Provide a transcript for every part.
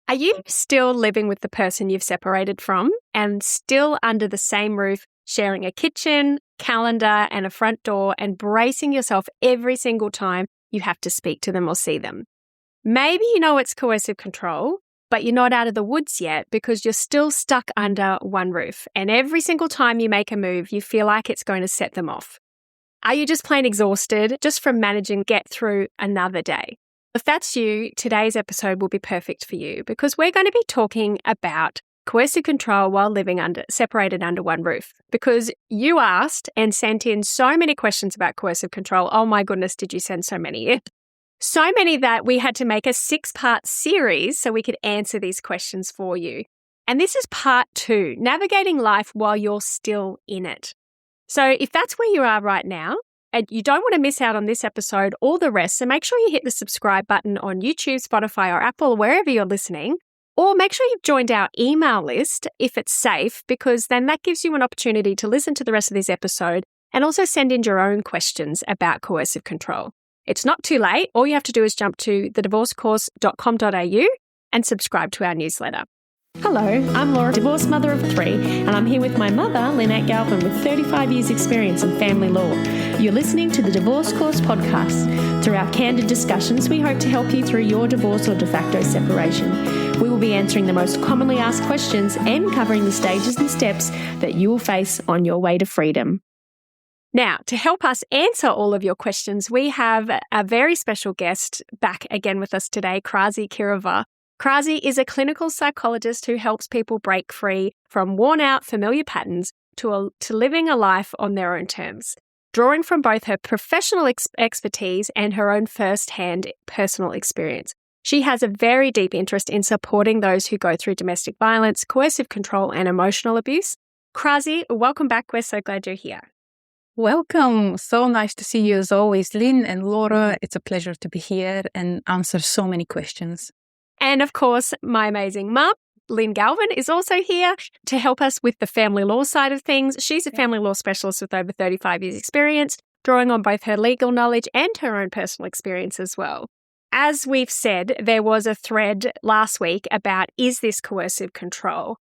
Are you still living with the person you've separated from and still under the same roof, sharing a kitchen, calendar, and a front door, and bracing yourself every single time you have to speak to them or see them? Maybe you know it's coercive control, but you're not out of the woods yet because you're still stuck under one roof. And every single time you make a move, you feel like it's going to set them off. Are you just plain exhausted just from managing to get through another day? If that's you, today's episode will be perfect for you because we're going to be talking about coercive control while living separated under one roof. Because you asked and sent in so many questions about coercive control. Oh my goodness, did you send so many? So many that we had to make a 6-part series so we could answer these questions for you. And this is part 2, navigating life while you're still in it. So if that's where you are right now, and you don't want to miss out on this episode or the rest, so make sure you hit the subscribe button on YouTube, Spotify, or Apple, wherever you're listening. Or make sure you've joined our email list if it's safe, because then that gives you an opportunity to listen to the rest of this episode and also send in your own questions about coercive control. It's not too late. All you have to do is jump to thedivorcecourse.com.au and subscribe to our newsletter. Hello, I'm Laura, divorced mother of 3, and I'm here with my mother, Lynette Galvin, with 35 years experience in family law. You're listening to the Divorce Course podcast. Through our candid discussions, we hope to help you through your divorce or de facto separation. We will be answering the most commonly asked questions and covering the stages and steps that you will face on your way to freedom. Now, to help us answer all of your questions, we have a very special guest back again with us today, Krasi Kirova. Krasi is a clinical psychologist who helps people break free from worn-out familiar patterns to living a life on their own terms, drawing from both her professional expertise and her own first-hand personal experience. She has a very deep interest in supporting those who go through domestic violence, coercive control, and emotional abuse. Krasi, welcome back. We're so glad you're here. Welcome. So nice to see you as always, Lynn and Laura. It's a pleasure to be here and answer so many questions. And of course, my amazing mum, Lynn Galvin, is also here to help us with the family law side of things. She's a family law specialist with over 35 years experience, drawing on both her legal knowledge and her own personal experience as well. As we've said, there was a thread last week about, is this coercive control?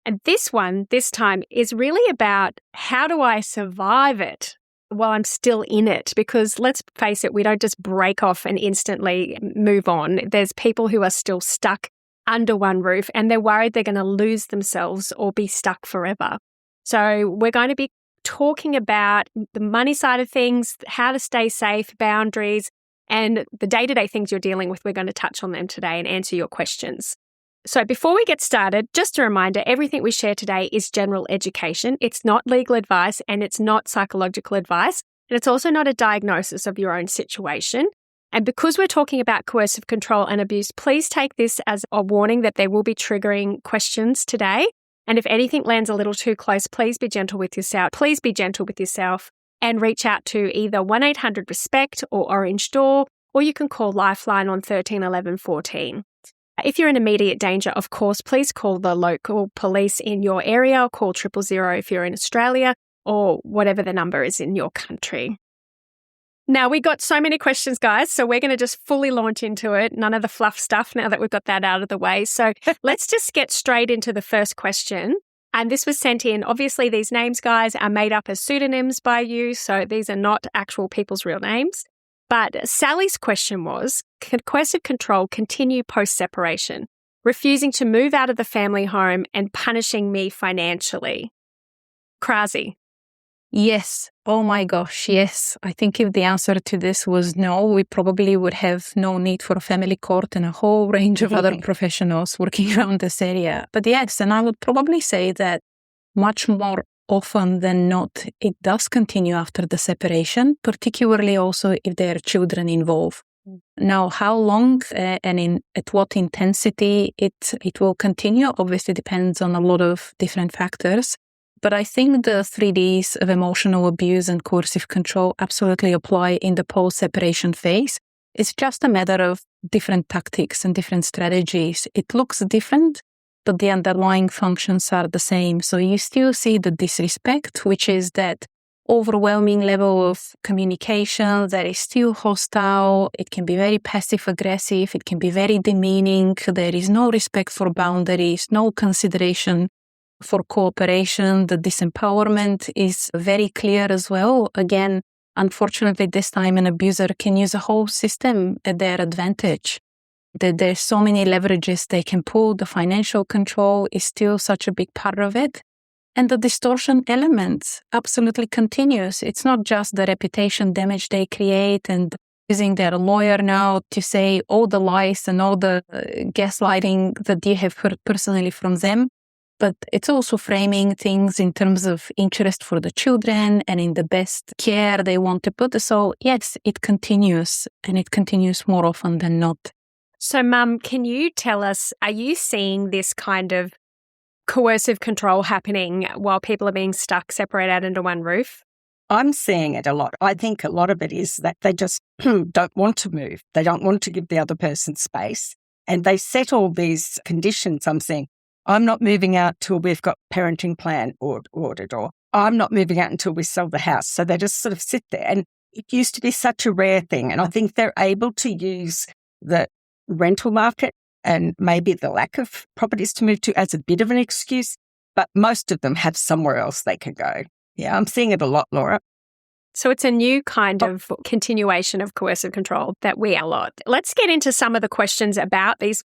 And this one, this time, is really about how do I survive it while I'm still in it? Because let's face it, we don't just break off and instantly move on. There's people who are still stuck under one roof and they're worried they're going to lose themselves or be stuck forever. So we're going to be talking about the money side of things, how to stay safe, boundaries, and the day-to-day things you're dealing with. We're going to touch on them today and answer your questions. So before we get started, just a reminder, everything we share today is general education. It's not legal advice and it's not psychological advice. And it's also not a diagnosis of your own situation. And because we're talking about coercive control and abuse, please take this as a warning that there will be triggering questions today. And if anything lands a little too close, please be gentle with yourself. Please be gentle with yourself and reach out to either 1-800-RESPECT or Orange Door, or you can call Lifeline on 13 11 14. If you're in immediate danger, of course, please call the local police in your area or call 000 if you're in Australia or whatever the number is in your country. Now, we got so many questions, guys, so we're going to just fully launch into it. None of the fluff stuff now that we've got that out of the way. So let's just get straight into the first question. And this was sent in. Obviously, these names, guys, are made up as pseudonyms by you, so these are not actual people's real names. But Sally's question was, can coercive control continue post-separation, refusing to move out of the family home and punishing me financially? Krasi. Yes. Oh my gosh, yes. I think if the answer to this was no, we probably would have no need for a family court and a whole range of other professionals working around this area. But yes, and I would probably say that much more often than not, it does continue after the separation, particularly also if there are children involved. Now, how long and at what intensity it will continue obviously depends on a lot of different factors. But I think the 3Ds of emotional abuse and coercive control absolutely apply in the post-separation phase. It's just a matter of different tactics and different strategies. It looks different, but the underlying functions are the same. So you still see the disrespect, which is that overwhelming level of communication that is still hostile. It can be very passive aggressive. It can be very demeaning. There is no respect for boundaries, no consideration for cooperation. The disempowerment is very clear as well. Again, unfortunately, this time an abuser can use a whole system at their advantage. There's so many leverages they can pull. The financial control is still such a big part of it. And the distortion element absolutely continues. It's not just the reputation damage they create and using their lawyer now to say all the lies and all the gaslighting that you have heard personally from them. But it's also framing things in terms of interest for the children and in the best care they want to put. So yes, it continues, and it continues more often than not. So Mum, can you tell us, are you seeing this kind of coercive control happening while people are being stuck, separated under one roof? I'm seeing it a lot. I think a lot of it is that they just don't want to move. They don't want to give the other person space. And they set all these conditions. I'm saying, I'm not moving out till we've got parenting plan ordered, or I'm not moving out until we sell the house. So they just sort of sit there. And it used to be such a rare thing. And I think they're able to use the rental market and maybe the lack of properties to move to as a bit of an excuse, but most of them have somewhere else they can go. Yeah, I'm seeing it a lot, Laura. So it's a new kind of continuation of coercive control that we are a lot. Let's get into some of the questions about these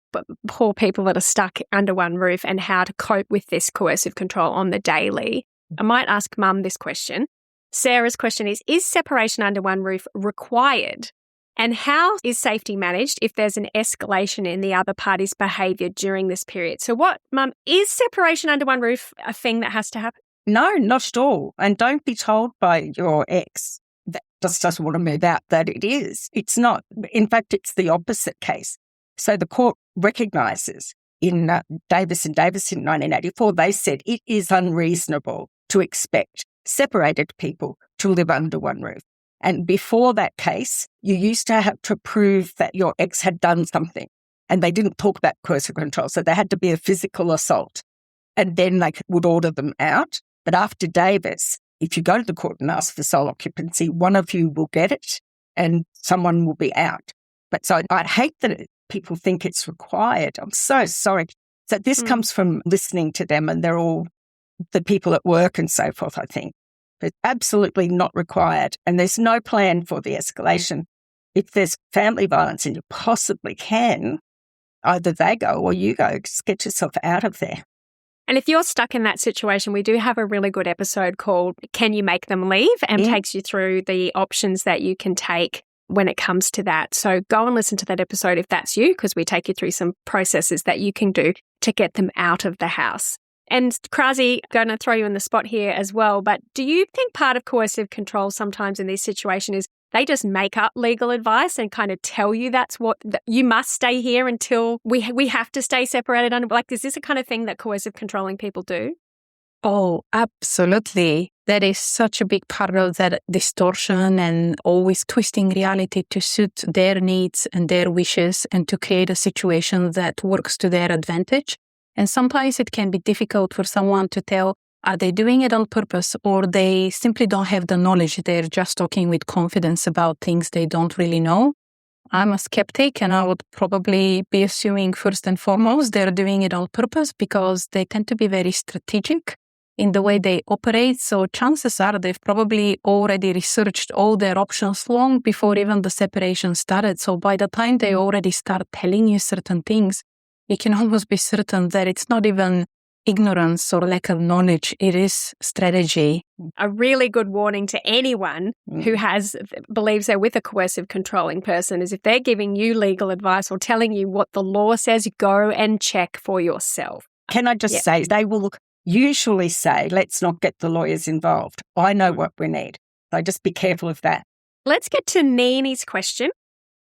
poor people that are stuck under one roof and how to cope with this coercive control on the daily. I might ask Mum this question. Sarah's question is separation under one roof required? And how is safety managed if there's an escalation in the other party's behaviour during this period? So what, Mum, is separation under one roof a thing that has to happen? No, not at all. And don't be told by your ex that just doesn't want to move out that it is. It's not. In fact, it's the opposite case. So the court recognises in Davis and Davis in 1984, they said it is unreasonable to expect separated people to live under one roof. And before that case, you used to have to prove that your ex had done something. And they didn't talk about coercive control. So there had to be a physical assault. And then they would order them out. But after Davis, if you go to the court and ask for sole occupancy, one of you will get it and someone will be out. But so I'd hate that people think it's required. I'm so sorry. So this comes from listening to them, and they're all the people at work and so forth, I think. But absolutely not required. And there's no plan for the escalation. If there's family violence and you possibly can, either they go or you go. Just get yourself out of there. And if you're stuck in that situation, we do have a really good episode called Can You Make Them Leave? And takes you through the options that you can take when it comes to that. So go and listen to that episode if that's you, because we take you through some processes that you can do to get them out of the house. And Krasi, going to throw you in the spot here as well, but do you think part of coercive control sometimes in this situation is they just make up legal advice and kind of tell you that's what you must stay here until we have to stay separated under? Like, is this a kind of thing that coercive controlling people do? Oh, absolutely. That is such a big part of that distortion and always twisting reality to suit their needs and their wishes and to create a situation that works to their advantage. And sometimes it can be difficult for someone to tell, are they doing it on purpose or they simply don't have the knowledge? They're just talking with confidence about things they don't really know. I'm a skeptic, and I would probably be assuming first and foremost they're doing it on purpose because they tend to be very strategic in the way they operate. So chances are they've probably already researched all their options long before even the separation started. So by the time they already start telling you certain things, you can almost be certain that it's not even ignorance or lack of knowledge. It is strategy. A really good warning to anyone who believes they're with a coercive controlling person is if they're giving you legal advice or telling you what the law says, go and check for yourself. Can I just say, they will usually say, let's not get the lawyers involved. I know what we need. So just be careful of that. Let's get to Nini's question.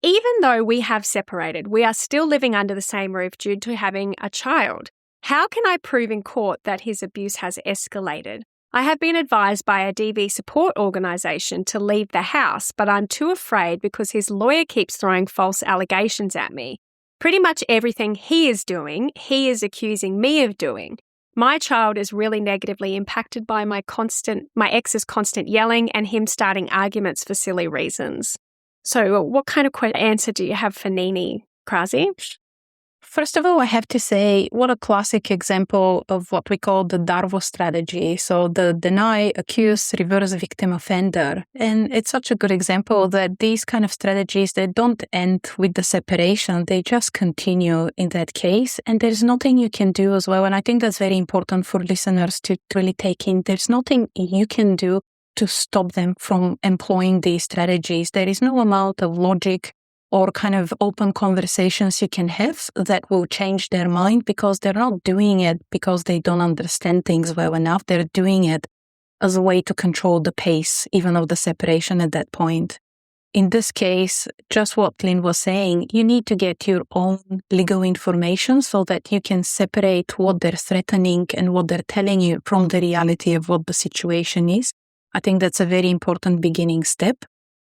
Even though we have separated, we are still living under the same roof due to having a child. How can I prove in court that his abuse has escalated? I have been advised by a DV support organisation to leave the house, but I'm too afraid because his lawyer keeps throwing false allegations at me. Pretty much everything he is doing, he is accusing me of doing. my child is really negatively impacted by my ex's constant yelling and him starting arguments for silly reasons. So what kind of answer do you have for Nini, Krasi? First of all, I have to say, what a classic example of what we call the DARVO strategy. So the deny, accuse, reverse victim offender. And it's such a good example that these kind of strategies, they don't end with the separation. They just continue in that case. And there's nothing you can do as well. And I think that's very important for listeners to really take in. There's nothing you can do to stop them from employing these strategies. There is no amount of logic or kind of open conversations you can have that will change their mind, because they're not doing it because they don't understand things well enough. They're doing it as a way to control the pace, even of the separation at that point. In this case, just what Lynn was saying, you need to get your own legal information so that you can separate what they're threatening and what they're telling you from the reality of what the situation is. I think that's a very important beginning step.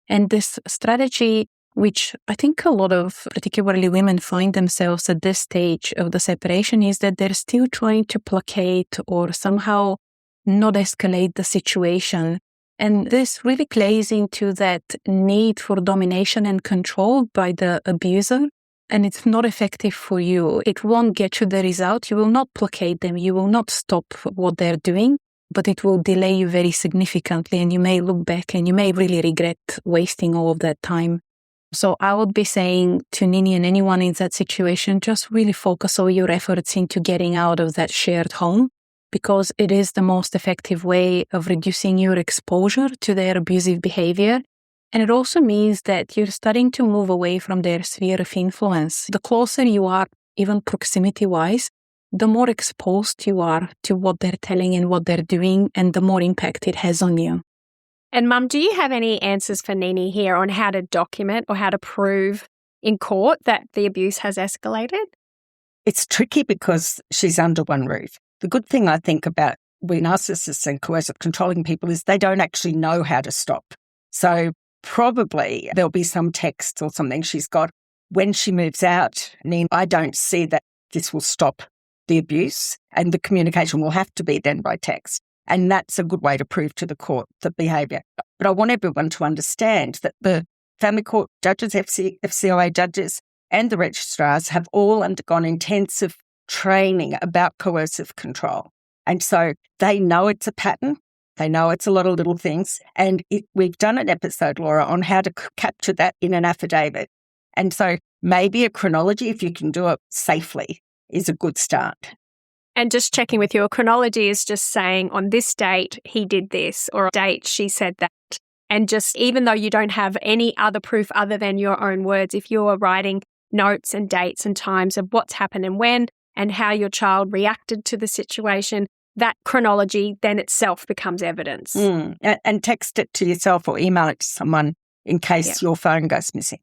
And this strategy, which I think a lot of particularly women find themselves at this stage of the separation, is that they're still trying to placate or somehow not escalate the situation. And this really plays into that need for domination and control by the abuser. And it's not effective for you. It won't get you the result. You will not placate them. You will not stop what they're doing, but it will delay you very significantly. And you may look back and you may really regret wasting all of that time. So I would be saying to Nini and anyone in that situation, just really focus all your efforts into getting out of that shared home, because it is the most effective way of reducing your exposure to their abusive behavior. And it also means that you're starting to move away from their sphere of influence. The closer you are, even proximity-wise, the more exposed you are to what they're telling and what they're doing, and the more impact it has on you. And Mum, do you have any answers for Nini here on how to document or how to prove in court that the abuse has escalated? It's tricky because she's under one roof. The good thing I think about we narcissists and coercive controlling people is they don't actually know how to stop. So probably there'll be some text or something she's got when she moves out. Nini, I don't see that this will stop the abuse, and the communication will have to be then by text. And that's a good way to prove to the court the behaviour. But I want everyone to understand that the family court judges, FCOA judges, and the registrars have all undergone intensive training about coercive control. And so they know it's a pattern. They know it's a lot of little things. And we've done an episode, Laura, on how to capture that in an affidavit. And so maybe a chronology, if you can do it safely, is a good start. And just checking with you, a chronology is just saying on this date, he did this, or a date, she said that. And just even though you don't have any other proof other than your own words, if you're writing notes and dates and times of what's happened and when and how your child reacted to the situation, that chronology then itself becomes evidence. And text it to yourself or email it to someone in case your phone goes missing.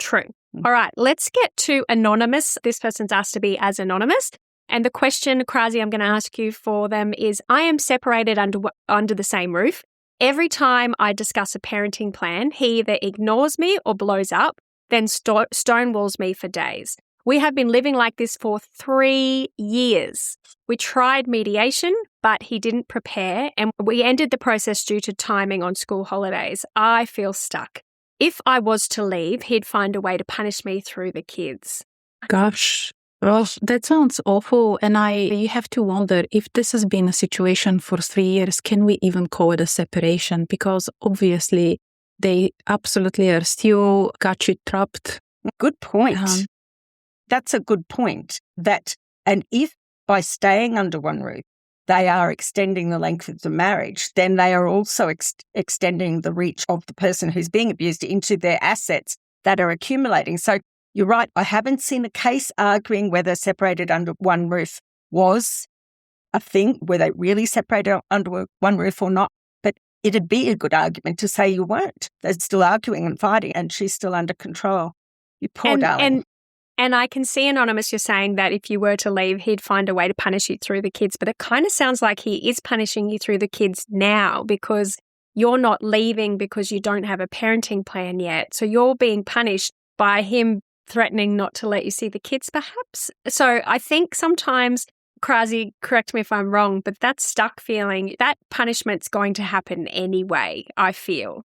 True. All right, let's get to anonymous. This person's asked to be as anonymous. And the question, Krasi, I'm going to ask you for them is, I am separated under the same roof. Every time I discuss a parenting plan, he either ignores me or blows up, then stonewalls me for days. We have been living like this for 3 years. We tried mediation, but he didn't prepare, and we ended the process due to timing on school holidays. I feel stuck. If I was to leave, he'd find a way to punish me through the kids. Gosh. Well, that sounds awful. And you have to wonder if this has been a situation for 3 years, can we even call it a separation? Because obviously they absolutely are still got you trapped. Good point. That's a good point. And if by staying under one roof, they are extending the length of the marriage, then they are also extending the reach of the person who's being abused into their assets that are accumulating. So you're right. I haven't seen a case arguing whether separated under one roof was a thing, where they really separated under one roof or not. But it'd be a good argument to say you weren't. They're still arguing and fighting, and she's still under control. You poor darling. And I can see, Anonymous, you're saying that if you were to leave, he'd find a way to punish you through the kids. But it kind of sounds like he is punishing you through the kids now, because you're not leaving because you don't have a parenting plan yet. So you're being punished by him threatening not to let you see the kids, perhaps. So I think sometimes Krasi, correct me if I'm wrong, but that stuck feeling, that punishment's going to happen anyway, I feel.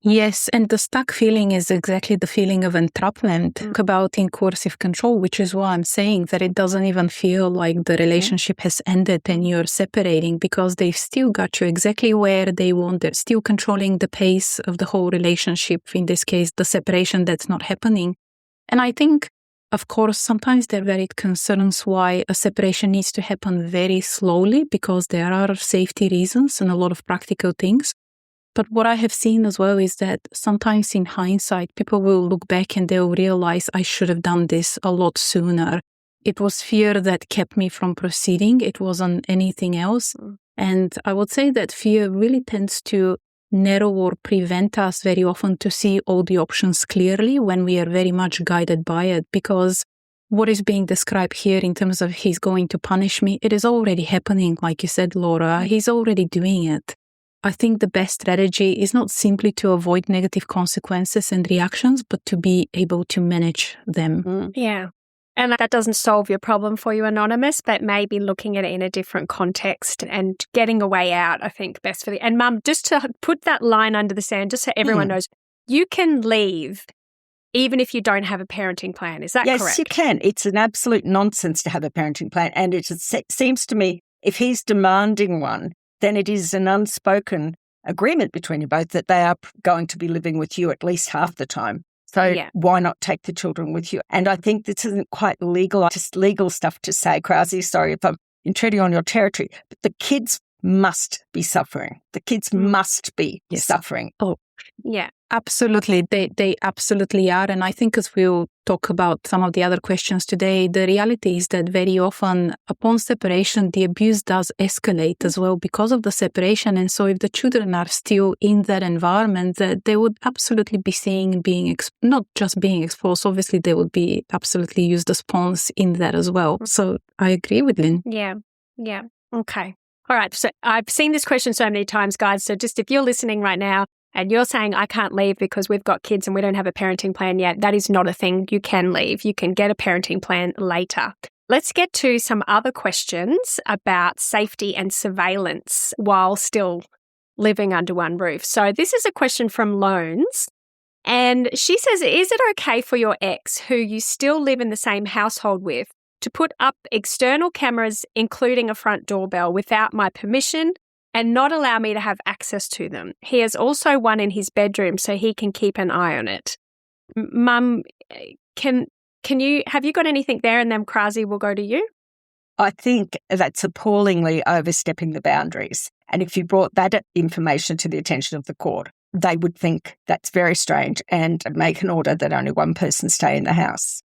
Yes, and the stuck feeling is exactly the feeling of entrapment about in coercive control, which is why I'm saying that it doesn't even feel like the relationship has ended and you're separating, because they've still got you exactly where they want. They're still controlling the pace of the whole relationship, in this case, the separation that's not happening. And I think, of course, sometimes there are valid concerns why a separation needs to happen very slowly, because there are safety reasons and a lot of practical things. But what I have seen as well is that sometimes in hindsight, people will look back and they'll realize I should have done this a lot sooner. It was fear that kept me from proceeding. It wasn't anything else. And I would say that fear really tends to narrow or prevent us very often to see all the options clearly when we are very much guided by it, because what is being described here in terms of he's going to punish me, it is already happening. Like you said, Laura, he's already doing it. I think the best strategy is not simply to avoid negative consequences and reactions, but to be able to manage them. Yeah. And that doesn't solve your problem for you, Anonymous, but maybe looking at it in a different context and getting a way out, I think, best for you. And Mum, just to put that line under the sand, just so everyone knows, you can leave even if you don't have a parenting plan. Is that correct? Yes, you can. It's an absolute nonsense to have a parenting plan. And it seems to me, if he's demanding one, then it is an unspoken agreement between you both that they are going to be living with you at least half the time. So why not take the children with you? And I think this isn't quite legal, just legal stuff to say. Krasi, sorry if I'm intruding on your territory, but the kids must be suffering. The kids must be suffering. Oh, yeah, absolutely. They absolutely are. And I think as we'll talk about some of the other questions today, the reality is that very often upon separation, the abuse does escalate as well because of the separation. And so if the children are still in that environment, that they would absolutely be seeing not just being exposed, obviously they would be absolutely used as pawns in that as well. So I agree with Lynn. Yeah. Okay. All right. So I've seen this question so many times, guys. So just if you're listening right now, and you're saying, I can't leave because we've got kids and we don't have a parenting plan yet, that is not a thing. You can leave. You can get a parenting plan later. Let's get to some other questions about safety and surveillance while still living under one roof. So this is a question from Loans. And she says, is it okay for your ex, who you still live in the same household with, to put up external cameras, including a front doorbell, without my permission and not allow me to have access to them? He has also one in his bedroom so he can keep an eye on it. Mum, have you got anything there? And then Krasi will go to you. I think that's appallingly overstepping the boundaries. And if you brought that information to the attention of the court, they would think that's very strange and make an order that only one person stay in the house.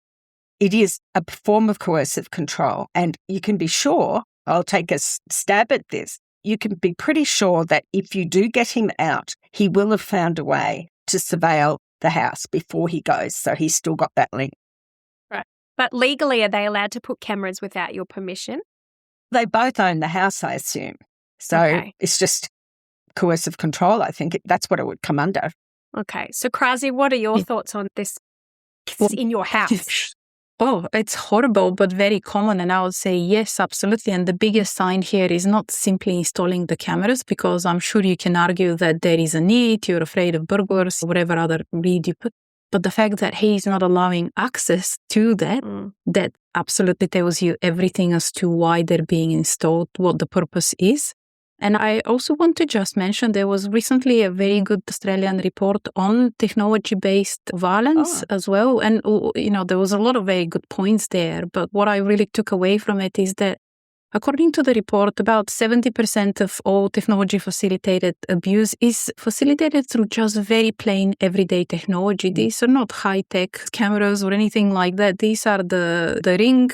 It is a form of coercive control. And you can be sure, I'll take a stab at this, you can be pretty sure that if you do get him out, he will have found a way to surveil the house before he goes. So he's still got that link. Right. But legally, are they allowed to put cameras without your permission? They both own the house, I assume. So It's just coercive control. I think that's what it would come under. Okay. So Krasi, what are your thoughts on this? It's in your house. Oh, it's horrible, but very common. And I would say, yes, absolutely. And the biggest sign here is not simply installing the cameras, because I'm sure you can argue that there is a need, you're afraid of burglars, whatever other read you put. But the fact that he is not allowing access to that, that absolutely tells you everything as to why they're being installed, what the purpose is. And I also want to just mention there was recently a very good Australian report on technology-based violence as well. And, there was a lot of very good points there. But what I really took away from it is that, according to the report, about 70% of all technology-facilitated abuse is facilitated through just very plain everyday technology. These are not high-tech cameras or anything like that. These are the Ring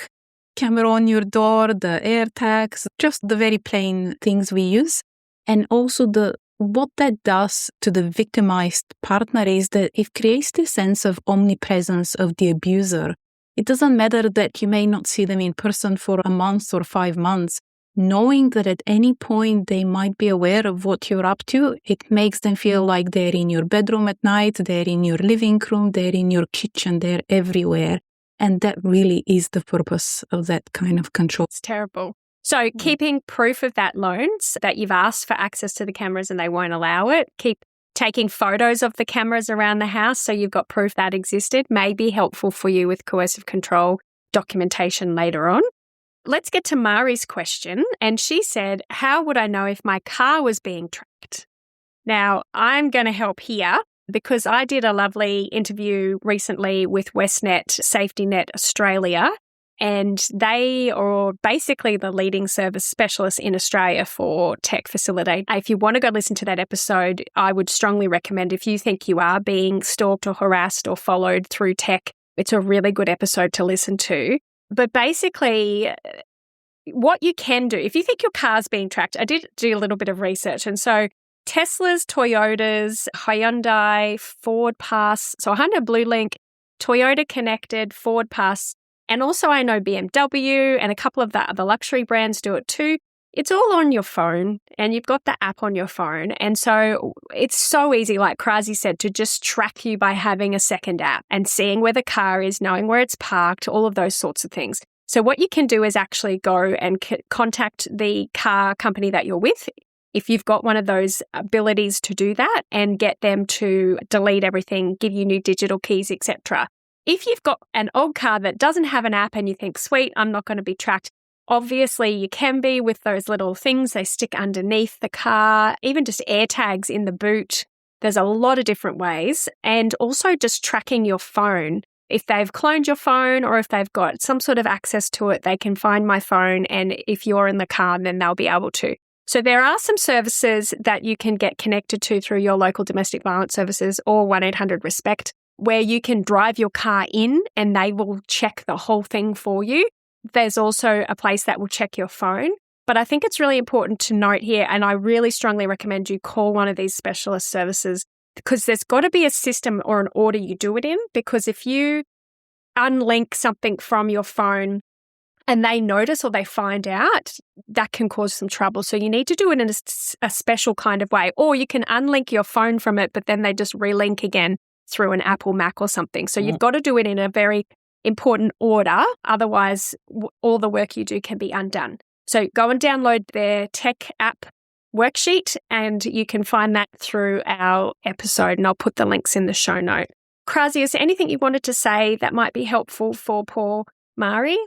camera on your door, the AirTags, just the very plain things we use. And also what that does to the victimized partner is that it creates this sense of omnipresence of the abuser. It doesn't matter that you may not see them in person for a month or 5 months. Knowing that at any point they might be aware of what you're up to, it makes them feel like they're in your bedroom at night, they're in your living room, they're in your kitchen, they're everywhere. And that really is the purpose of that kind of control. It's terrible. So keeping proof of that loans, that you've asked for access to the cameras and they won't allow it. Keep taking photos of the cameras around the house so you've got proof that existed may be helpful for you with coercive control documentation later on. Let's get to Mari's question. And she said, how would I know if my car was being tracked? Now, I'm going to help here because I did a lovely interview recently with WestNet Safety Net Australia, and they are basically the leading service specialists in Australia for tech facilitate. If you want to go listen to that episode, I would strongly recommend if you think you are being stalked or harassed or followed through tech, it's a really good episode to listen to. But basically, what you can do, if you think your car's being tracked, I did do a little bit of research. And so Teslas, Toyotas, Hyundai, Ford Pass, so Hyundai Blue Link, Toyota Connected, Ford Pass, and also I know BMW and a couple of the other luxury brands do it too. It's all on your phone and you've got the app on your phone. And so it's so easy, like Krasi said, to just track you by having a second app and seeing where the car is, knowing where it's parked, all of those sorts of things. So what you can do is actually go and contact the car company that you're with, if you've got one of those abilities to do that, and get them to delete everything, give you new digital keys, etc. If you've got an old car that doesn't have an app and you think, sweet, I'm not going to be tracked, obviously you can be with those little things they stick underneath the car, even just AirTags in the boot. There's a lot of different ways. And also just tracking your phone. If they've cloned your phone or if they've got some sort of access to it, they can find my phone. And if you're in the car, then they'll be able to. So there are some services that you can get connected to through your local domestic violence services or 1-800-RESPECT, where you can drive your car in and they will check the whole thing for you. There's also a place that will check your phone. But I think it's really important to note here, and I really strongly recommend you call one of these specialist services, because there's got to be a system or an order you do it in, because if you unlink something from your phone and they notice or they find out, that can cause some trouble. So you need to do it in a special kind of way. Or you can unlink your phone from it, but then they just relink again through an Apple Mac or something. So you've got to do it in a very important order. Otherwise, all the work you do can be undone. So go and download their tech app worksheet, and you can find that through our episode, and I'll put the links in the show note. Krasi, is there anything you wanted to say that might be helpful for poor Mari?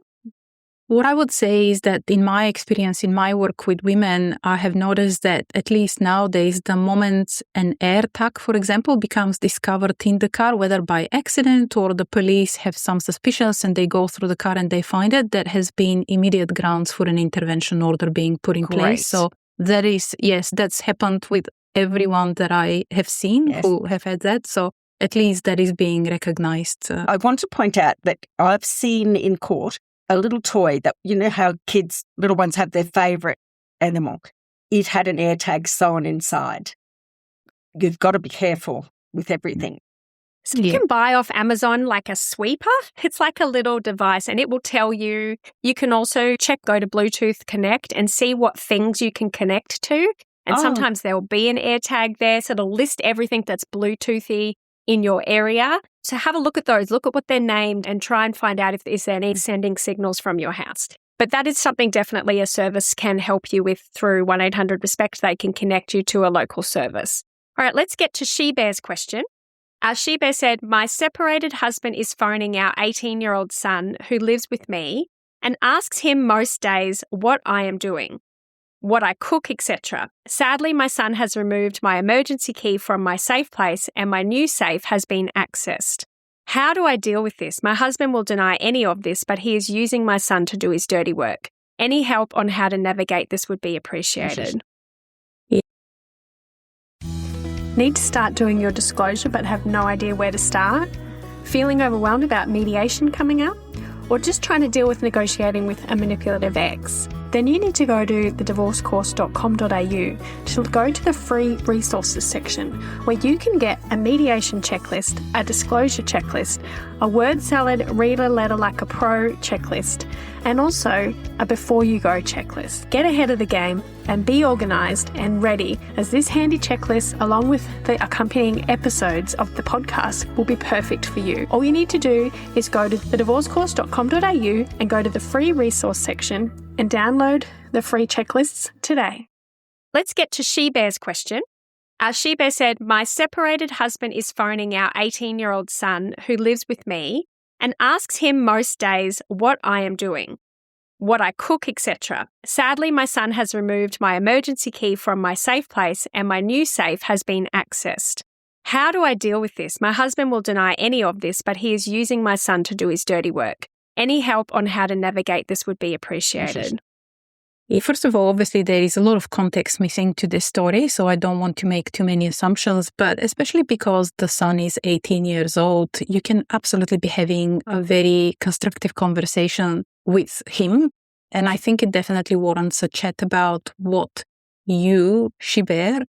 What I would say is that in my experience, in my work with women, I have noticed that at least nowadays, the moment an AirTag, for example, becomes discovered in the car, whether by accident or the police have some suspicions and they go through the car and they find it, that has been immediate grounds for an intervention order being put in place. So that is, yes, that's happened with everyone that I have seen who have had that. So at least that is being recognized. I want to point out that I've seen in court a little toy that, you know how kids, little ones have their favourite animal. It had an AirTag sewn inside. You've got to be careful with everything. So you can buy off Amazon like a sweeper. It's like a little device and it will tell you. You can also go to Bluetooth Connect and see what things you can connect to. And sometimes there will be an AirTag there. So it'll list everything that's Bluetoothy in your area. So have a look at those, look at what they're named, and try and find out if there's any sending signals from your house. But that is something definitely a service can help you with through 1-800-RESPECT. They can connect you to a local service. All right, let's get to She-Bear's question. She-Bear said, my separated husband is phoning our 18-year-old son who lives with me and asks him most days what I am doing, what I cook, etc. Sadly, my son has removed my emergency key from my safe place and my new safe has been accessed. How do I deal with this? My husband will deny any of this, but he is using my son to do his dirty work. Any help on how to navigate this would be appreciated. Need to start doing your disclosure but have no idea where to start? Feeling overwhelmed about mediation coming up? Or just trying to deal with negotiating with a manipulative ex? Then you need to go to thedivorcecourse.com.au to go to the free resources section where you can get a mediation checklist, a disclosure checklist, a word salad, read a letter like a pro checklist, and also a before you go checklist. Get ahead of the game and be organised and ready, as this handy checklist, along with the accompanying episodes of the podcast, will be perfect for you. All you need to do is go to thedivorcecourse.com.au and go to the free resource section, and download the free checklists today. Let's get to She-Bear's question. She-Bear said, my separated husband is phoning our 18-year-old son who lives with me and asks him most days what I am doing, what I cook, etc. Sadly, my son has removed my emergency key from my safe place and my new safe has been accessed. How do I deal with this? My husband will deny any of this, but he is using my son to do his dirty work. Any help on how to navigate this would be appreciated. First of all, obviously, there is a lot of context missing to this story, so I don't want to make too many assumptions, but especially because the son is 18 years old, you can absolutely be having a very constructive conversation with him. And I think it definitely warrants a chat about what She-Bear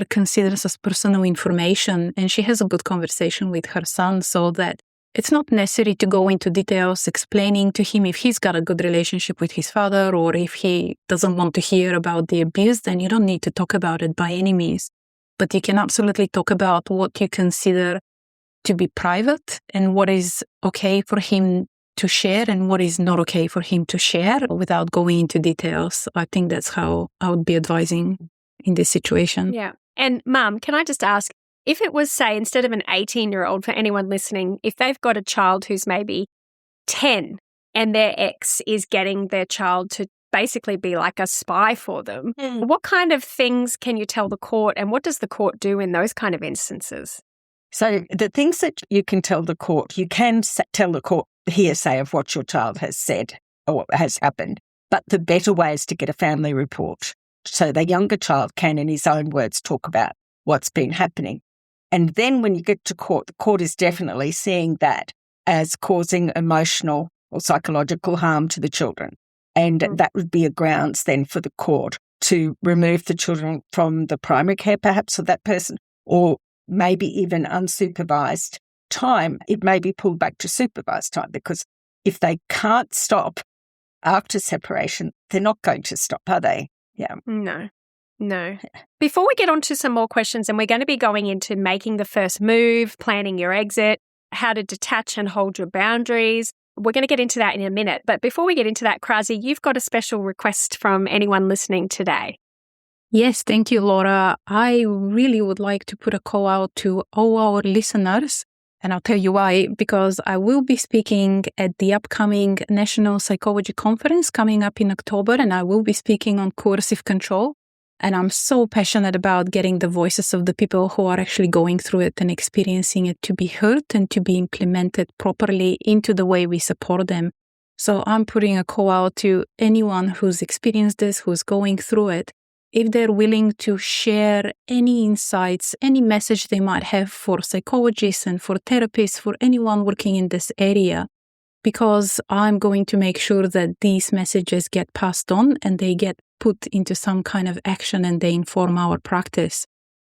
considers as personal information. And she has a good conversation with her son so that it's not necessary to go into details explaining to him if he's got a good relationship with his father or if he doesn't want to hear about the abuse, then you don't need to talk about it by any means. But you can absolutely talk about what you consider to be private and what is okay for him to share and what is not okay for him to share without going into details. I think that's how I would be advising in this situation. Yeah. And Mum, can I just ask, if it was, say, instead of an 18-year-old, for anyone listening, if they've got a child who's maybe 10 and their ex is getting their child to basically be like a spy for them, what kind of things can you tell the court and what does the court do in those kind of instances? So the things that you can tell the court, you can tell the court the hearsay of what your child has said or has happened. But the better way is to get a family report. So the younger child can, in his own words, talk about what's been happening. And then when you get to court, the court is definitely seeing that as causing emotional or psychological harm to the children. And that would be a grounds then for the court to remove the children from the primary care perhaps of that person, or maybe even unsupervised time. It may be pulled back to supervised time, because if they can't stop after separation, they're not going to stop, are they? Yeah. No. Before we get on to some more questions, and we're going to be going into making the first move, planning your exit, how to detach and hold your boundaries. We're going to get into that in a minute. But before we get into that, Krasi, you've got a special request from anyone listening today. Yes, thank you, Laura. I really would like to put a call out to all our listeners. And I'll tell you why, because I will be speaking at the upcoming National Psychology Conference coming up in October, and I will be speaking on coercive control. And I'm so passionate about getting the voices of the people who are actually going through it and experiencing it to be heard and to be implemented properly into the way we support them. So I'm putting a call out to anyone who's experienced this, who's going through it, if they're willing to share any insights, any message they might have for psychologists and for therapists, for anyone working in this area, because I'm going to make sure that these messages get passed on and they get put into some kind of action and they inform our practice.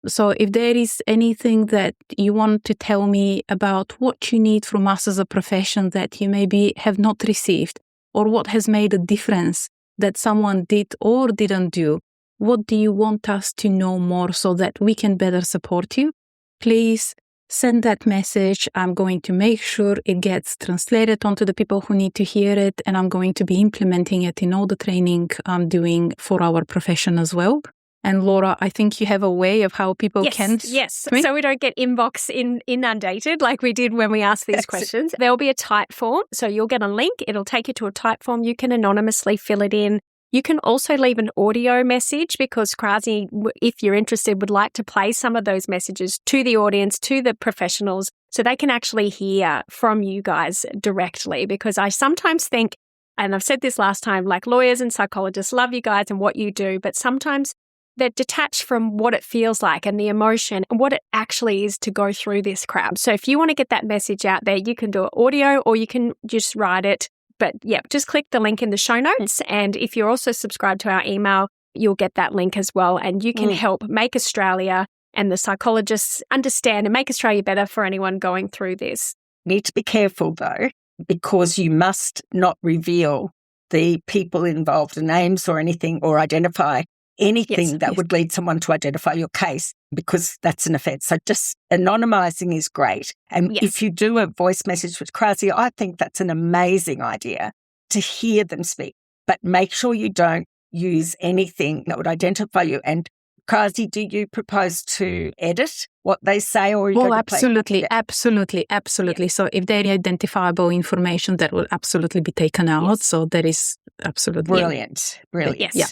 So if there is anything that you want to tell me about what you need from us as a profession that you maybe have not received, or what has made a difference that someone did or didn't do, what do you want us to know more so that we can better support you? Please send that message. I'm going to make sure it gets translated onto the people who need to hear it, and I'm going to be implementing it in all the training I'm doing for our profession as well. And Laura, I think you have a way of how people can... Yes, so we don't get inbox inundated like we did when we asked these questions. There'll be a type form, so you'll get a link. It'll take you to a type form. You can anonymously fill it in. You can also leave an audio message, because Krasi, if you're interested, would like to play some of those messages to the audience, to the professionals, so they can actually hear from you guys directly. Because I sometimes think, and I've said this last time, like lawyers and psychologists love you guys and what you do, but sometimes they're detached from what it feels like and the emotion and what it actually is to go through this crap. So if you want to get that message out there, you can do it audio or you can just write it. But yeah, just click the link in the show notes. And if you're also subscribed to our email, you'll get that link as well. And you can help make Australia and the psychologists understand and make Australia better for anyone going through this. Need to be careful though, because you must not reveal the people involved, the names or anything, or identify anything that would lead someone to identify your case, because that's an offence. So just anonymising is great. And if you do a voice message with Krasi, I think that's an amazing idea to hear them speak. but make sure you don't use anything that would identify you. And Krasi, do you propose to edit what they say, or well, absolutely. Yeah. So if there is identifiable information, that will absolutely be taken out. Yes. So that is absolutely brilliant. Yes. Yeah.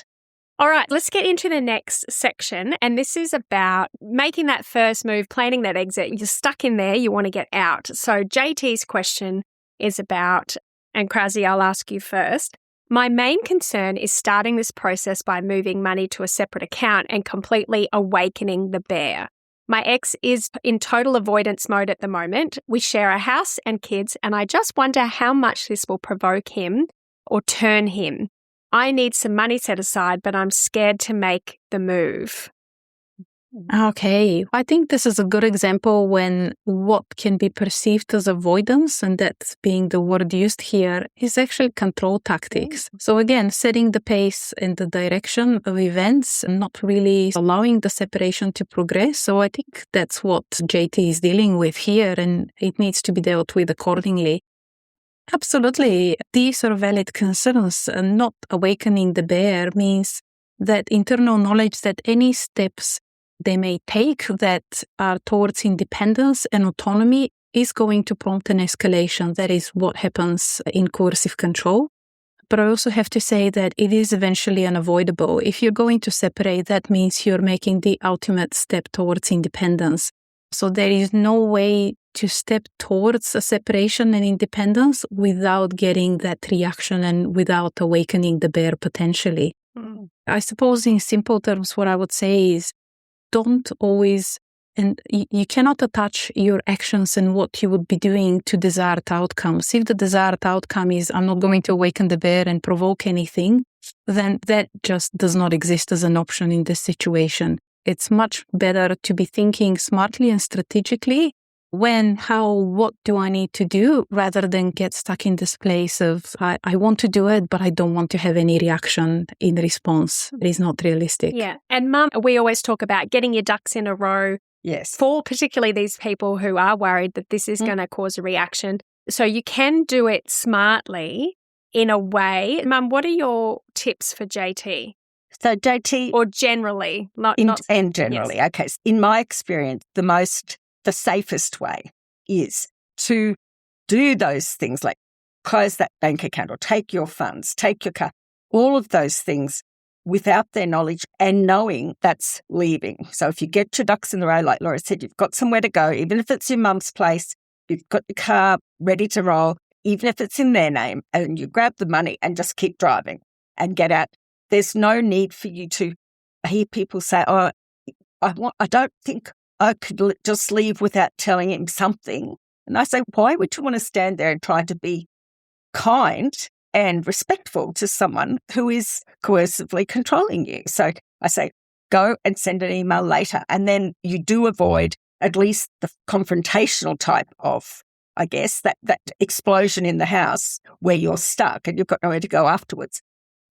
All right, let's get into the next section. And this is about making that first move, planning that exit. You're stuck in there, you want to get out. So JT's question is about, and Krasi, I'll ask you first. My main concern is starting this process by moving money to a separate account and completely awakening the bear. My ex is in total avoidance mode at the moment. We share a house and kids, and I just wonder how much this will provoke him or turn him. I need some money set aside, but I'm scared to make the move. Okay. I think this is a good example when what can be perceived as avoidance, and that's being the word used here, is actually control tactics. So again, setting the pace and the direction of events, not really allowing the separation to progress. So I think that's what JT is dealing with here, and it needs to be dealt with accordingly. Absolutely. These are valid concerns. Not awakening the bear means that internal knowledge that any steps they may take that are towards independence and autonomy is going to prompt an escalation. That is what happens in coercive control. But I also have to say that it is eventually unavoidable. If you're going to separate, that means you're making the ultimate step towards independence. So there is no way to step towards a separation and independence without getting that reaction and without awakening the bear potentially. I suppose in simple terms, what I would say is don't always, and you cannot attach your actions and what you would be doing to desired outcomes. If the desired outcome is I'm not going to awaken the bear and provoke anything, then that just does not exist as an option in this situation. It's much better to be thinking smartly and strategically when, how, what do I need to do, rather than get stuck in this place of I want to do it, but I don't want to have any reaction in response. It is not realistic. Yeah. And Mum, we always talk about getting your ducks in a row. Yes. For particularly these people who are worried that this is going to cause a reaction. So you can do it smartly in a way. Mum, what are your tips for JT? So JT... Or generally. And generally. Yes. Okay. So in my experience, the safest way is to do those things like close that bank account or take your funds, take your car, all of those things without their knowledge and knowing that's leaving. So if you get your ducks in the row, like Laura said, you've got somewhere to go, even if it's your mum's place, you've got your car ready to roll, even if it's in their name, and you grab the money and just keep driving and get out. There's no need for you to hear people say, oh, I don't think I could just leave without telling him something. And I say, why would you want to stand there and try to be kind and respectful to someone who is coercively controlling you? So I say, go and send an email later. And then you do avoid at least the confrontational type of, I guess, that explosion in the house where you're stuck and you've got nowhere to go afterwards.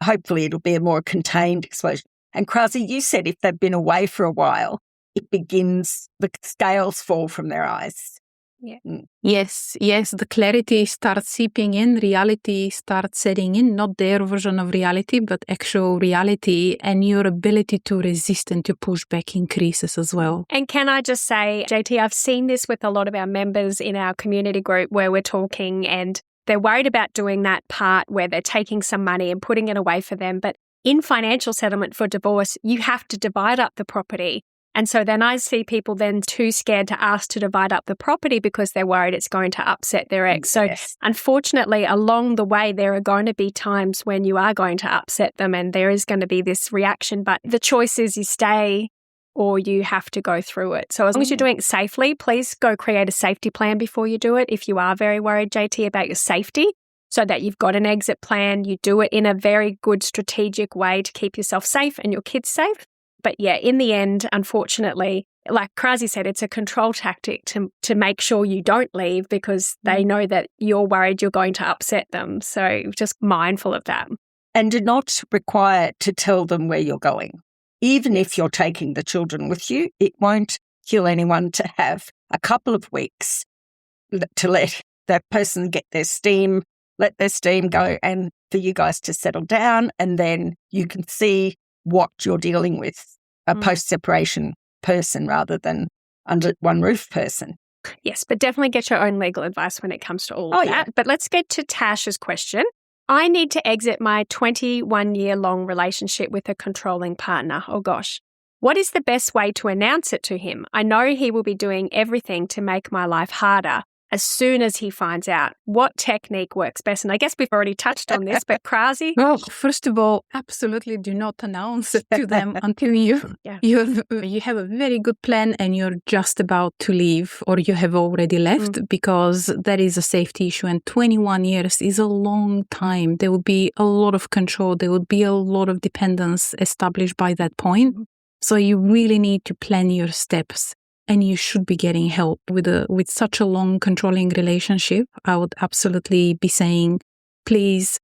Hopefully it'll be a more contained explosion. And Krasi, you said if they've been away for a while, it begins, the scales fall from their eyes. Yeah. Yes, the clarity starts seeping in, reality starts setting in, not their version of reality, but actual reality, and your ability to resist and to push back increases as well. And can I just say, JT, I've seen this with a lot of our members in our community group where we're talking and they're worried about doing that part where they're taking some money and putting it away for them. But in financial settlement for divorce, you have to divide up the property. And so then I see people then too scared to ask to divide up the property because they're worried it's going to upset their ex. So unfortunately, along the way, there are going to be times when you are going to upset them and there is going to be this reaction. But the choice is you stay or you have to go through it. So as long as you're doing it safely, please go create a safety plan before you do it. If you are very worried, JT, about your safety, so that you've got an exit plan, you do it in a very good strategic way to keep yourself safe and your kids safe. But yeah, in the end, unfortunately, like Krasi said, it's a control tactic to make sure you don't leave because they know that you're worried you're going to upset them. So just mindful of that. And do not require to tell them where you're going. Even if you're taking the children with you, it won't kill anyone to have a couple of weeks to let that person get their steam let their steam go and for you guys to settle down, and then you can see what you're dealing with, a post-separation person rather than under one roof person. Yes, but definitely get your own legal advice when it comes to all of that. Yeah. But let's get to Tash's question. I need to exit my 21-year-long relationship with a controlling partner. Oh gosh. What is the best way to announce it to him? I know he will be doing everything to make my life harder as soon as he finds out. What technique works best? And I guess we've already touched on this, but Krasi? Well, first of all, absolutely do not announce it to them until you have a very good plan and you're just about to leave or you have already left, because that is a safety issue. And 21 years is a long time. There will be a lot of control. There will be a lot of dependence established by that point. So you really need to plan your steps. And you should be getting help with such a long controlling relationship. I would absolutely be saying, please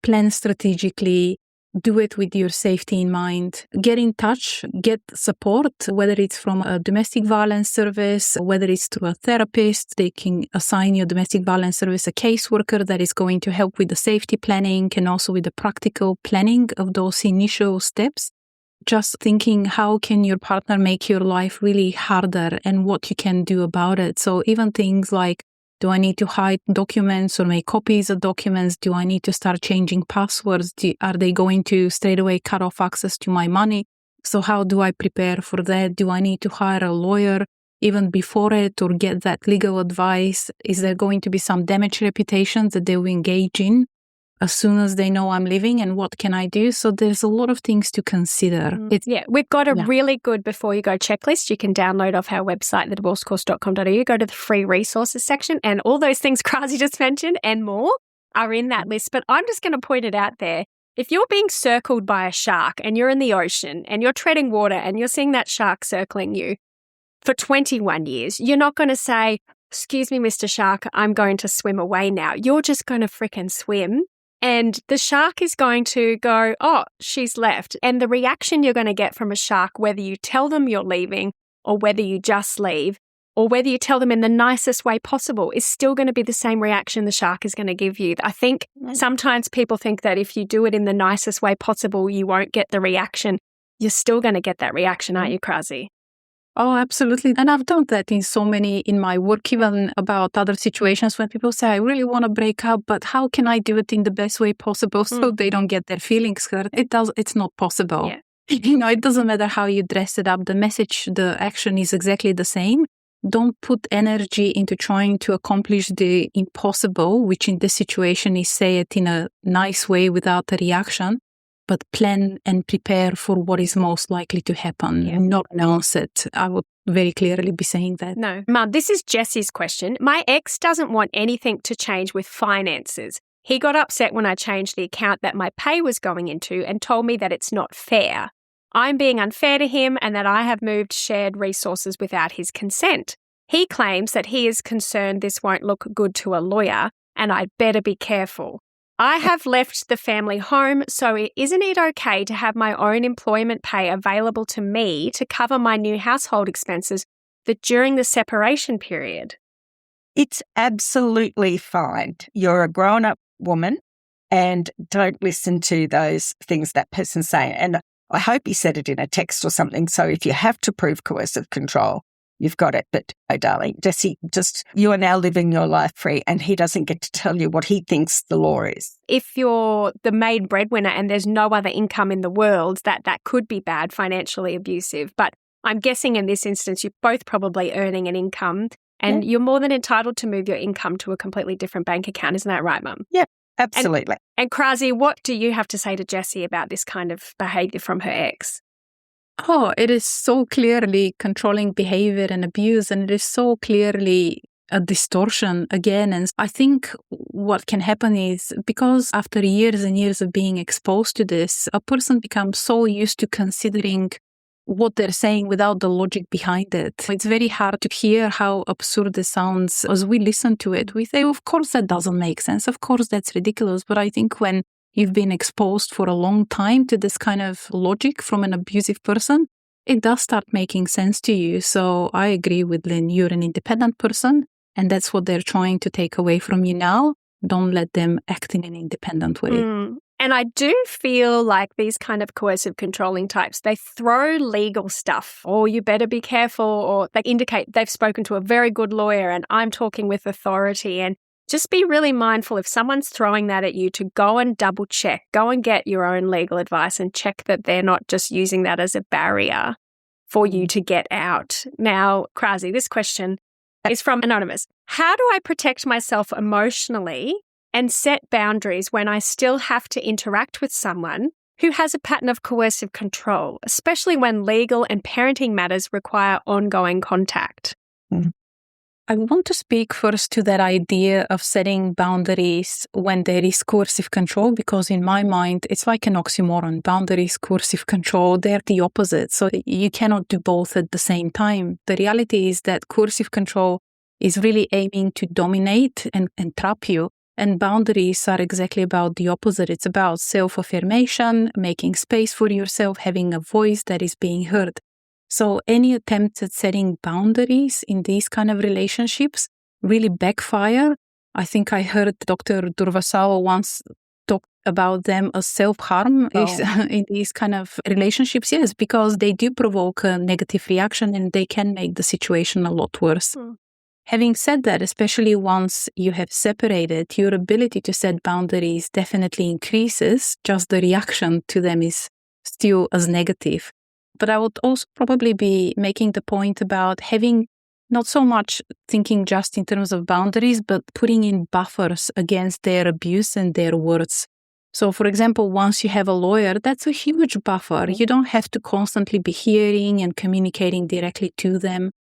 plan strategically, do it with your safety in mind. Get in touch, get support, whether it's from a domestic violence service, whether it's through a therapist. They can assign your domestic violence service a caseworker that is going to help with the safety planning and also with the practical planning of those initial steps. Just thinking, how can your partner make your life really harder and what you can do about it? So even things like, do I need to hide documents or make copies of documents? Do I need to start changing passwords? Are they going to straight away cut off access to my money? So how do I prepare for that? Do I need to hire a lawyer even before it or get that legal advice? Is there going to be some damaged reputations that they will engage in as soon as they know I'm leaving, and what can I do? So there's a lot of things to consider. We've got a really good before you go checklist you can download off our website, thedivorcecourse.com.au. Go to the free resources section, and all those things Krasi just mentioned and more are in that list. But I'm just going to point it out there. If you're being circled by a shark and you're in the ocean and you're treading water and you're seeing that shark circling you for 21 years, you're not going to say, excuse me, Mr. Shark, I'm going to swim away now. You're just going to frickin' swim. And the shark is going to go, oh, she's left. And the reaction you're going to get from a shark, whether you tell them you're leaving or whether you just leave or whether you tell them in the nicest way possible, is still going to be the same reaction the shark is going to give you. I think sometimes people think that if you do it in the nicest way possible, you won't get the reaction. You're still going to get that reaction, aren't you, Krasi? Oh, absolutely. And I've done that in my work, even about other situations when people say, I really want to break up, but how can I do it in the best way possible so they don't get their feelings hurt? It's not possible. Yeah. It doesn't matter how you dress it up. The message, the action is exactly the same. Don't put energy into trying to accomplish the impossible, which in this situation is say it in a nice way without a reaction. But plan and prepare for what is most likely to happen and not announce it. I would very clearly be saying that. No. Mum, this is Jessie's question. My ex doesn't want anything to change with finances. He got upset when I changed the account that my pay was going into and told me that it's not fair. I'm being unfair to him and that I have moved shared resources without his consent. He claims that he is concerned this won't look good to a lawyer and I'd better be careful. I have left the family home, so isn't it okay to have my own employment pay available to me to cover my new household expenses during the separation period? It's absolutely fine. You're a grown-up woman and don't listen to those things that person's saying. And I hope he said it in a text or something. So if you have to prove coercive control, you've got it. But, oh, darling, Jessie, you are now living your life free and he doesn't get to tell you what he thinks the law is. If you're the main breadwinner and there's no other income in the world, that could be bad, financially abusive. But I'm guessing in this instance, you're both probably earning an income and you're more than entitled to move your income to a completely different bank account. Isn't that right, Mum? Yeah, absolutely. And Krasi, what do you have to say to Jessie about this kind of behaviour from her ex? Oh, it is so clearly controlling behavior and abuse, and it is so clearly a distortion again. And I think what can happen is because after years and years of being exposed to this, a person becomes so used to considering what they're saying without the logic behind it. It's very hard to hear how absurd this sounds. As we listen to it, we say, of course, that doesn't make sense. Of course, that's ridiculous. But I think when you've been exposed for a long time to this kind of logic from an abusive person, it does start making sense to you. So I agree with Lynn. You're an independent person, and that's what they're trying to take away from you now. Don't let them act in an independent way. And I do feel like these kind of coercive controlling types, they throw legal stuff, or you better be careful, or they indicate they've spoken to a very good lawyer and I'm talking with authority. And just be really mindful if someone's throwing that at you to go and double check, go and get your own legal advice and check that they're not just using that as a barrier for you to get out. Now, Krasi, this question is from Anonymous. How do I protect myself emotionally and set boundaries when I still have to interact with someone who has a pattern of coercive control, especially when legal and parenting matters require ongoing contact? I want to speak first to that idea of setting boundaries when there is coercive control, because in my mind, it's like an oxymoron. Boundaries, coercive control, they're the opposite. So you cannot do both at the same time. The reality is that coercive control is really aiming to dominate and trap you. And boundaries are exactly about the opposite. It's about self-affirmation, making space for yourself, having a voice that is being heard. So any attempts at setting boundaries in these kind of relationships really backfire. I think I heard Dr. Durvasao once talk about them as self-harm in these kind of relationships. Yes, because they do provoke a negative reaction and they can make the situation a lot worse. Having said that, especially once you have separated, your ability to set boundaries definitely increases, just the reaction to them is still as negative. But I would also probably be making the point about having not so much thinking just in terms of boundaries, but putting in buffers against their abuse and their words. So, for example, once you have a lawyer, that's a huge buffer. You don't have to constantly be hearing and communicating directly to them.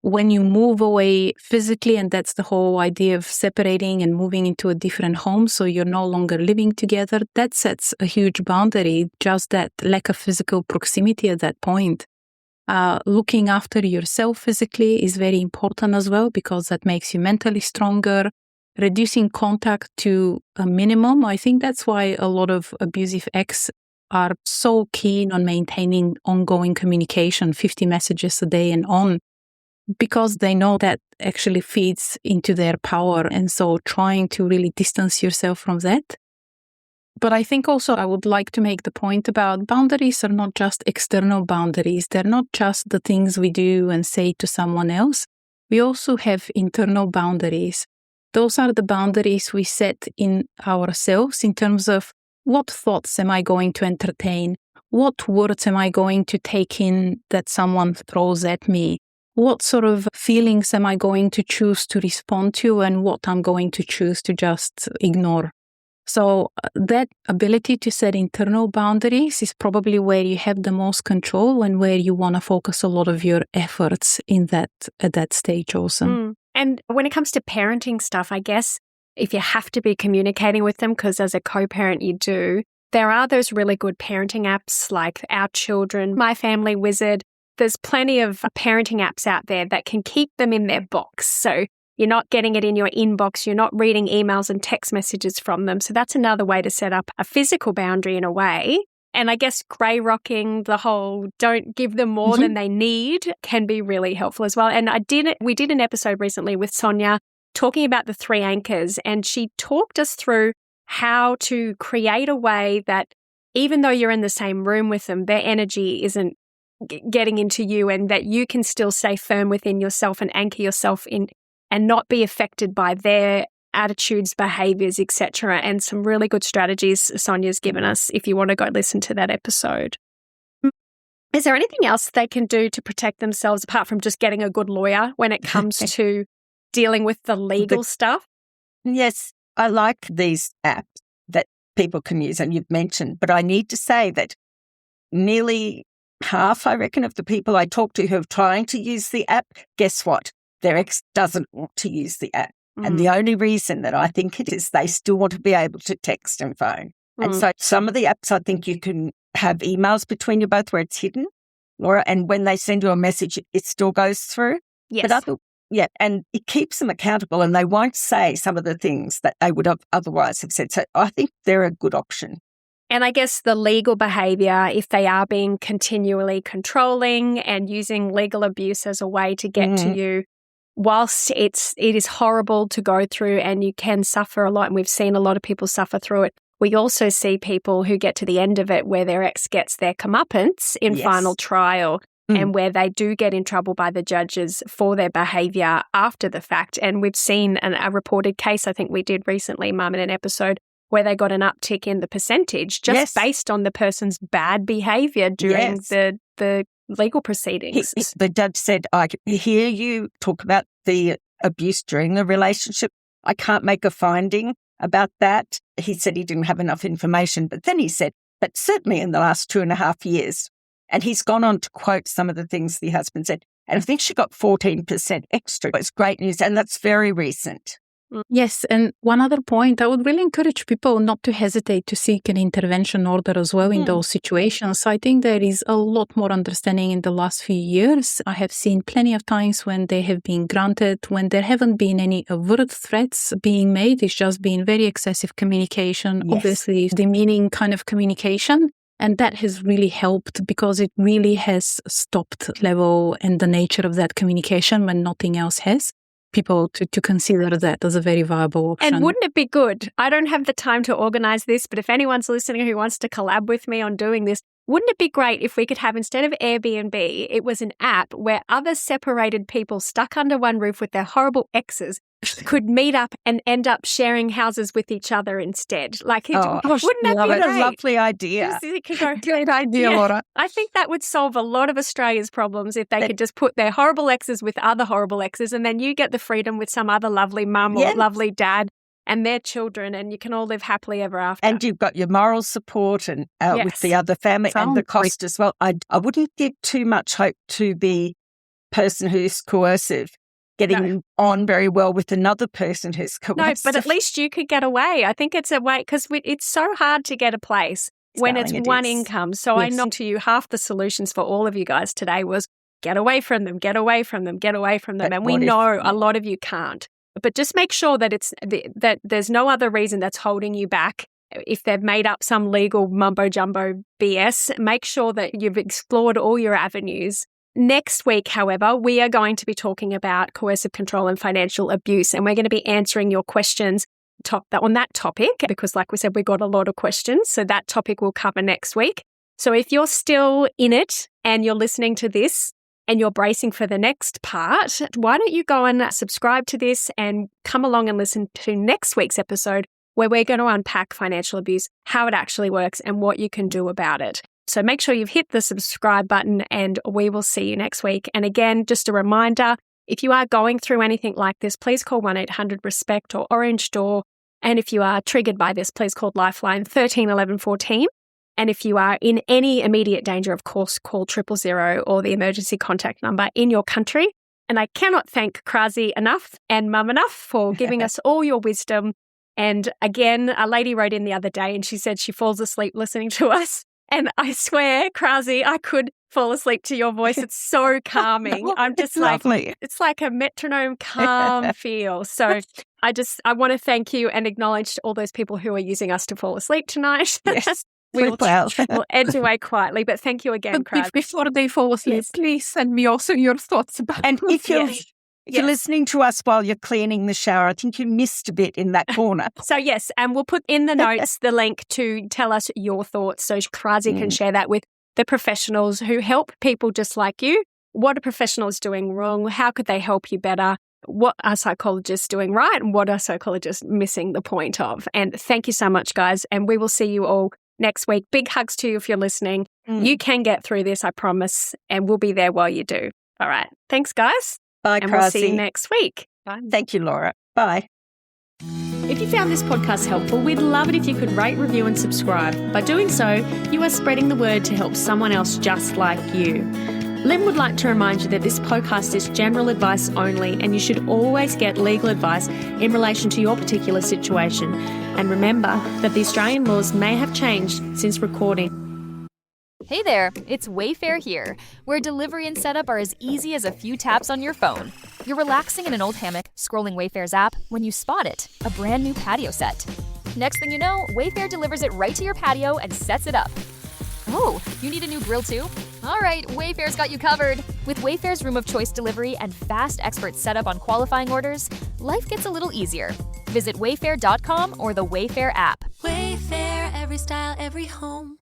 When you move away physically, and that's the whole idea of separating and moving into a different home, so you're no longer living together, that sets a huge boundary, just that lack of physical proximity at that point. Looking after yourself physically is very important as well, because that makes you mentally stronger. Reducing contact to a minimum. I think that's why a lot of abusive ex are so keen on maintaining ongoing communication, 50 messages a day and on, because they know that actually feeds into their power. And so trying to really distance yourself from that. But I think also I would like to make the point about boundaries are not just external boundaries. They're not just the things we do and say to someone else. We also have internal boundaries. Those are the boundaries we set in ourselves in terms of what thoughts am I going to entertain? What words am I going to take in that someone throws at me? What sort of feelings am I going to choose to respond to, and what I'm going to choose to just ignore? So that ability to set internal boundaries is probably where you have the most control and where you want to focus a lot of your efforts at that stage also. And when it comes to parenting stuff, I guess if you have to be communicating with them, because as a co-parent you do, there are those really good parenting apps like Our Children, My Family Wizard. There's plenty of parenting apps out there that can keep them in their box. So you're not getting it in your inbox. You're not reading emails and text messages from them. So that's another way to set up a physical boundary in a way. And I guess grey rocking, the whole don't give them more than they need, can be really helpful as well. And we did an episode recently with Sonia talking about the 3 anchors, and she talked us through how to create a way that even though you're in the same room with them, their energy isn't getting into you, and that you can still stay firm within yourself and anchor yourself in and not be affected by their attitudes, behaviors, etc. And some really good strategies Sonia's given us if you want to go listen to that episode. Is there anything else they can do to protect themselves apart from just getting a good lawyer when it comes to dealing with the legal stuff? Yes, I like these apps that people can use, and you've mentioned, but I need to say that nearly half, I reckon, of the people I talk to who are trying to use the app, guess what? Their ex doesn't want to use the app. And the only reason that I think it is they still want to be able to text and phone. And so some of the apps, I think you can have emails between you both where it's hidden, Laura, and when they send you a message, it still goes through. Yes. But and it keeps them accountable, and they won't say some of the things that they would have otherwise have said. So I think they're a good option. And I guess the legal behaviour, if they are being continually controlling and using legal abuse as a way to get to you, whilst it is horrible to go through and you can suffer a lot, and we've seen a lot of people suffer through it, we also see people who get to the end of it where their ex gets their comeuppance in final trial and where they do get in trouble by the judges for their behaviour after the fact. And we've seen a reported case, I think we did recently, Mum, in an episode, where they got an uptick in the percentage just based on the person's bad behaviour during the legal proceedings. The judge said, I hear you talk about the abuse during the relationship. I can't make a finding about that. He said he didn't have enough information. But then he said, but certainly in the last 2.5 years, and he's gone on to quote some of the things the husband said, and I think she got 14% extra. It's great news, and that's very recent. Yes, and one other point, I would really encourage people not to hesitate to seek an intervention order as well in those situations. I think there is a lot more understanding in the last few years. I have seen plenty of times when they have been granted, when there haven't been any overt threats being made. It's just been very excessive communication, obviously demeaning kind of communication. And that has really helped because it really has stopped level and the nature of that communication when nothing else has. People to consider that as a very viable option. And wouldn't it be good? I don't have the time to organise this, but if anyone's listening who wants to collab with me on doing this, wouldn't it be great if we could have, instead of Airbnb, it was an app where other separated people stuck under one roof with their horrible exes could meet up and end up sharing houses with each other instead? Like, wouldn't that be great? A lovely idea. Great idea, Laura. I think that would solve a lot of Australia's problems if they could just put their horrible exes with other horrible exes, and then you get the freedom with some other lovely mum or lovely dad and their children, and you can all live happily ever after. And you've got your moral support and with the other family and the cost as well. I wouldn't give too much hope to the person who's coercive getting on very well with another person who's coercive. No, but at least you could get away. I think it's a way, because it's so hard to get a place when it's one income. So I know to you, half the solutions for all of you guys today was get away from them, get away from them, get away from them. And we know a lot of you can't. But just make sure that that there's no other reason that's holding you back. If they've made up some legal mumbo-jumbo BS, make sure that you've explored all your avenues. Next week, however, we are going to be talking about coercive control and financial abuse, and we're going to be answering your questions on that topic because, like we said, we got a lot of questions, so that topic we'll cover next week. So if you're still in it and you're listening to this and you're bracing for the next part, why don't you go and subscribe to this and come along and listen to next week's episode where we're going to unpack financial abuse, how it actually works, and what you can do about it. So make sure you've hit the subscribe button, and we will see you next week. And again, just a reminder, if you are going through anything like this, please call 1-800-RESPECT or Orange Door. And if you are triggered by this, please call Lifeline 13 11 14. And if you are in any immediate danger, of course, call 000 or the emergency contact number in your country. And I cannot thank Krasi enough and Mum enough for giving us all your wisdom. And again, a lady wrote in the other day and she said she falls asleep listening to us. And I swear, Krasi, I could fall asleep to your voice. It's so calming. I'm just lovely. It's like a metronome calm feel. So I want to thank you and acknowledge all those people who are using us to fall asleep tonight. Yes. We'll edge away quietly, but thank you again, Krasi. Before they fall asleep, please send me also your thoughts about And if you're listening to us while you're cleaning the shower, I think you missed a bit in that corner. So yes, and we'll put in the notes the link to tell us your thoughts so Krasi can share that with the professionals who help people just like you. What are professionals doing wrong? How could they help you better? What are psychologists doing right? And what are psychologists missing the point of? And thank you so much, guys. And we will see you all next week. Big hugs to you if you're listening. You can get through this, I promise. And we'll be there while you do. All right. Thanks, guys. Bye, and Krasi. We'll see you next week. Bye. Thank you, Laura. Bye. If you found this podcast helpful, we'd love it if you could rate, review, and subscribe. By doing so, you are spreading the word to help someone else just like you. Lynn would like to remind you that this podcast is general advice only, and you should always get legal advice in relation to your particular situation. And remember that the Australian laws may have changed since recording. Hey there, it's Wayfair here, where delivery and setup are as easy as a few taps on your phone. You're relaxing in an old hammock, scrolling Wayfair's app, when you spot it, a brand new patio set. Next thing you know, Wayfair delivers it right to your patio and sets it up. Oh, you need a new grill too? All right, Wayfair's got you covered. With Wayfair's room of choice delivery and fast expert setup on qualifying orders, life gets a little easier. Visit wayfair.com or the Wayfair app. Wayfair, every style, every home.